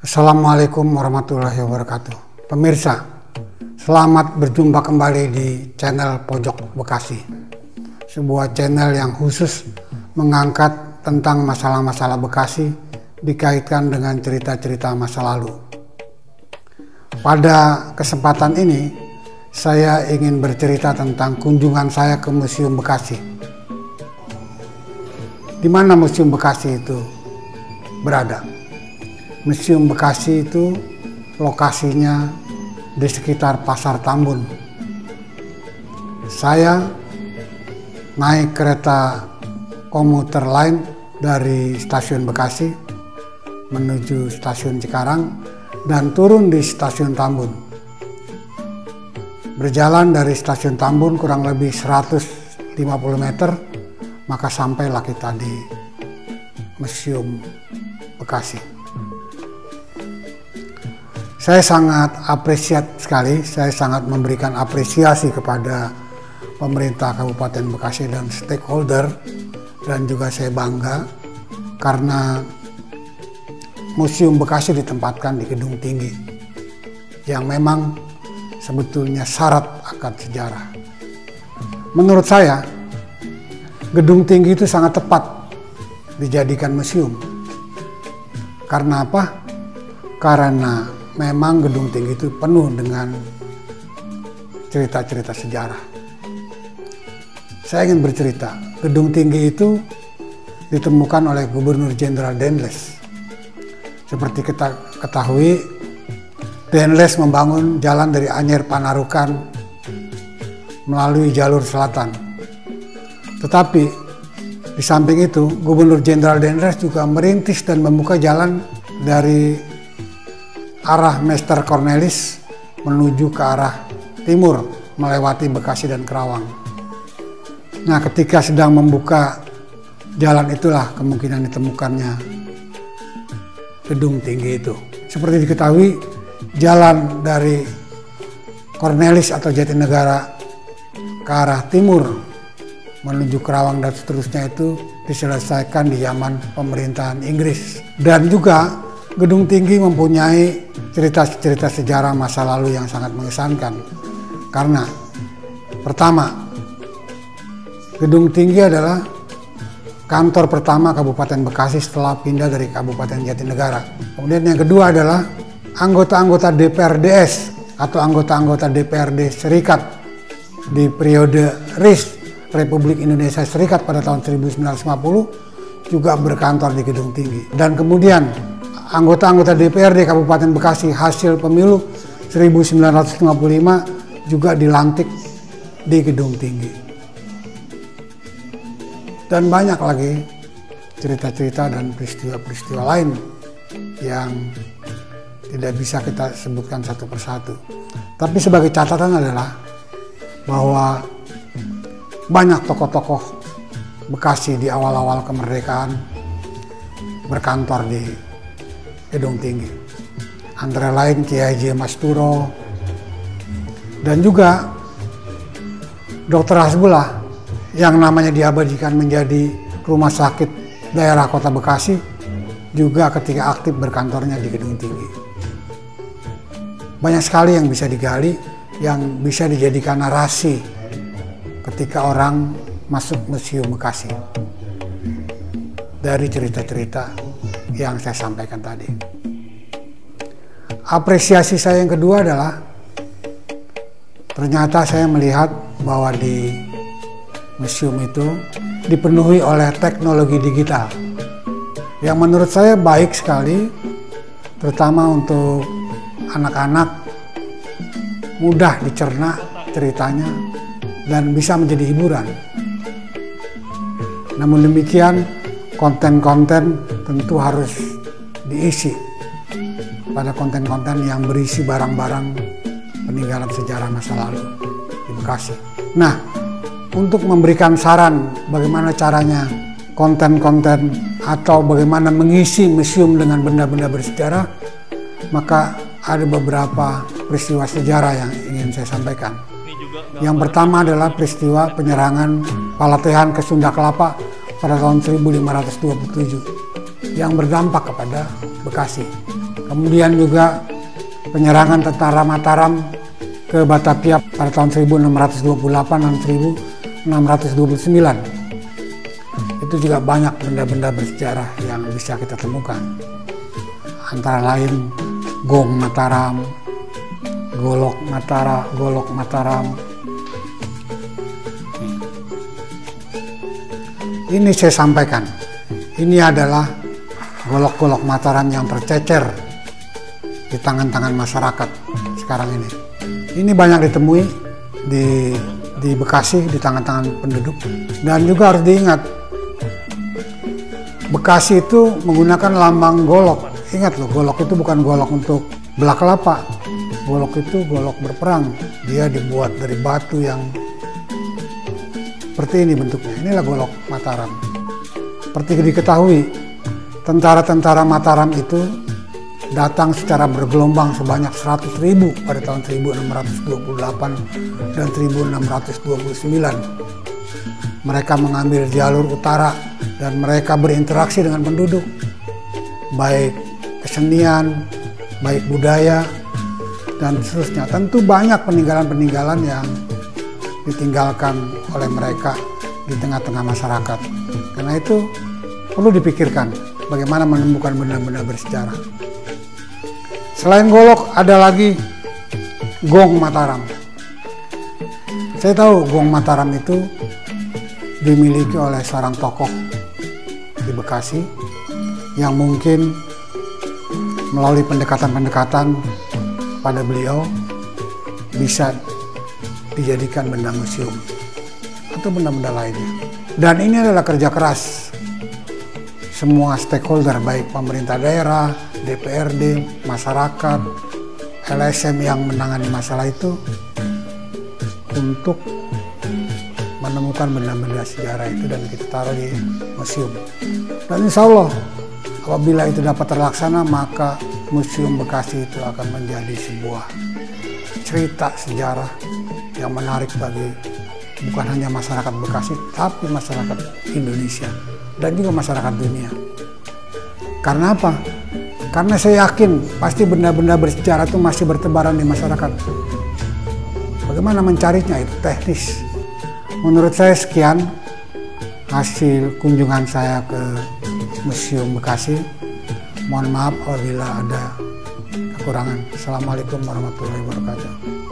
Assalamualaikum warahmatullahi wabarakatuh. Pemirsa, selamat berjumpa kembali di channel Pojok Bekasi. Sebuah channel yang khusus mengangkat tentang masalah-masalah Bekasi dikaitkan dengan cerita-cerita masa lalu. Pada kesempatan ini, saya ingin bercerita tentang kunjungan saya ke Museum Bekasi. Di mana Museum Bekasi itu berada? Museum Bekasi itu lokasinya di sekitar Pasar Tambun. Saya naik kereta komuter lain dari stasiun Bekasi menuju stasiun Cikarang dan turun di stasiun Tambun. Berjalan dari stasiun Tambun kurang lebih 150 meter, maka sampailah kita di Museum Bekasi. Saya sangat saya sangat memberikan apresiasi kepada pemerintah Kabupaten Bekasi dan stakeholder, dan juga saya bangga karena Museum Bekasi ditempatkan di gedung tinggi yang memang sebetulnya syarat akan sejarah. Menurut saya, gedung tinggi itu sangat tepat dijadikan museum. Karena apa? Karena memang gedung tinggi itu penuh dengan cerita-cerita sejarah. Saya ingin bercerita, gedung tinggi itu ditemukan oleh Gubernur Jenderal Dendles. Seperti kita ketahui, Dendles membangun jalan dari Anyer Panarukan melalui jalur selatan. Tetapi di samping itu, Gubernur Jenderal Dendles juga merintis dan membuka jalan dari arah Mester Cornelis menuju ke arah timur melewati Bekasi dan Kerawang. Nah, ketika sedang membuka jalan itulah kemungkinan ditemukannya gedung tinggi itu. Seperti diketahui, jalan dari Cornelis atau Jatinegara ke arah timur menuju Kerawang dan seterusnya itu diselesaikan di zaman pemerintahan Inggris. Dan juga gedung tinggi mempunyai cerita-cerita sejarah masa lalu yang sangat mengesankan. Karena pertama, gedung tinggi adalah kantor pertama Kabupaten Bekasi setelah pindah dari Kabupaten Jatinegara. Kemudian yang kedua adalah anggota-anggota DPRDS atau anggota-anggota DPRD Serikat di periode RIS Republik Indonesia Serikat pada tahun 1950 juga berkantor di gedung tinggi. Dan kemudian anggota-anggota DPRD Kabupaten Bekasi hasil pemilu 1955 juga dilantik di gedung tinggi. Dan banyak lagi cerita-cerita dan peristiwa-peristiwa lain yang tidak bisa kita sebutkan satu persatu. Tapi sebagai catatan adalah bahwa banyak tokoh-tokoh Bekasi di awal-awal kemerdekaan berkantor di gedung tinggi, antara lain Kiai Haji Masturo dan juga Dr. Hasbullah yang namanya diabadikan menjadi rumah sakit daerah Kota Bekasi juga ketika aktif berkantornya di gedung tinggi. Banyak sekali yang bisa digali, yang bisa dijadikan narasi ketika orang masuk Museum Bekasi dari cerita-cerita yang saya sampaikan tadi. Apresiasi saya yang kedua adalah ternyata saya melihat bahwa di museum itu dipenuhi oleh teknologi digital yang menurut saya baik sekali, terutama untuk anak-anak, mudah dicerna ceritanya dan bisa menjadi hiburan. Namun demikian, konten-konten tentu harus diisi pada konten-konten yang berisi barang-barang peninggalan sejarah masa lalu di Bekasi. Nah, untuk memberikan saran bagaimana caranya konten-konten atau bagaimana mengisi museum dengan benda-benda bersejarah, maka ada beberapa peristiwa sejarah yang ingin saya sampaikan. Yang pertama adalah peristiwa penyerangan Palatehan ke Sunda Kelapa pada tahun 1527 yang berdampak kepada Bekasi. Kemudian juga penyerangan tentara Mataram ke Batavia pada tahun 1628 dan 1629. Itu juga banyak benda-benda bersejarah yang bisa kita temukan. Antara lain Gong Mataram, Golok Mataram. Ini saya sampaikan, ini adalah golok-golok Mataram yang tercecer di tangan-tangan masyarakat sekarang ini. Ini banyak ditemui di Bekasi di tangan-tangan penduduk. Dan juga harus diingat, Bekasi itu menggunakan lambang golok. Ingat loh, golok itu bukan golok untuk belah kelapa. Golok itu golok berperang. Dia dibuat dari batu yang seperti ini bentuknya. Inilah golok Mataram. Seperti diketahui, tentara-tentara Mataram itu datang secara bergelombang sebanyak 100.000 pada tahun 1628 dan 1629. Mereka mengambil jalur utara dan mereka berinteraksi dengan penduduk, baik kesenian, baik budaya, dan seterusnya. Tentu banyak peninggalan-peninggalan yang ditinggalkan oleh mereka di tengah-tengah masyarakat. Karena itu perlu dipikirkan bagaimana menemukan benda-benda bersejarah. Selain golok ada lagi Gong Mataram. Saya tahu Gong Mataram itu dimiliki oleh seorang tokoh di Bekasi yang mungkin melalui pendekatan-pendekatan pada beliau bisa dijadikan benda museum atau benda-benda lainnya. Dan ini adalah kerja keras semua stakeholder, baik pemerintah daerah, DPRD, masyarakat, LSM yang menangani masalah itu untuk menemukan benda-benda sejarah itu dan kita taruh di museum. Dan insya Allah apabila itu dapat terlaksana, maka Museum Bekasi itu akan menjadi sebuah cerita sejarah yang menarik bagi bukan hanya masyarakat Bekasi, tapi masyarakat Indonesia dan juga masyarakat dunia. Karena apa? Karena saya yakin pasti benda-benda bersejarah itu masih bertebaran di masyarakat. Bagaimana mencarinya itu teknis. Menurut saya sekian hasil kunjungan saya ke Museum Bekasi. Mohon maaf apabila ada kekurangan. Assalamualaikum warahmatullahi wabarakatuh.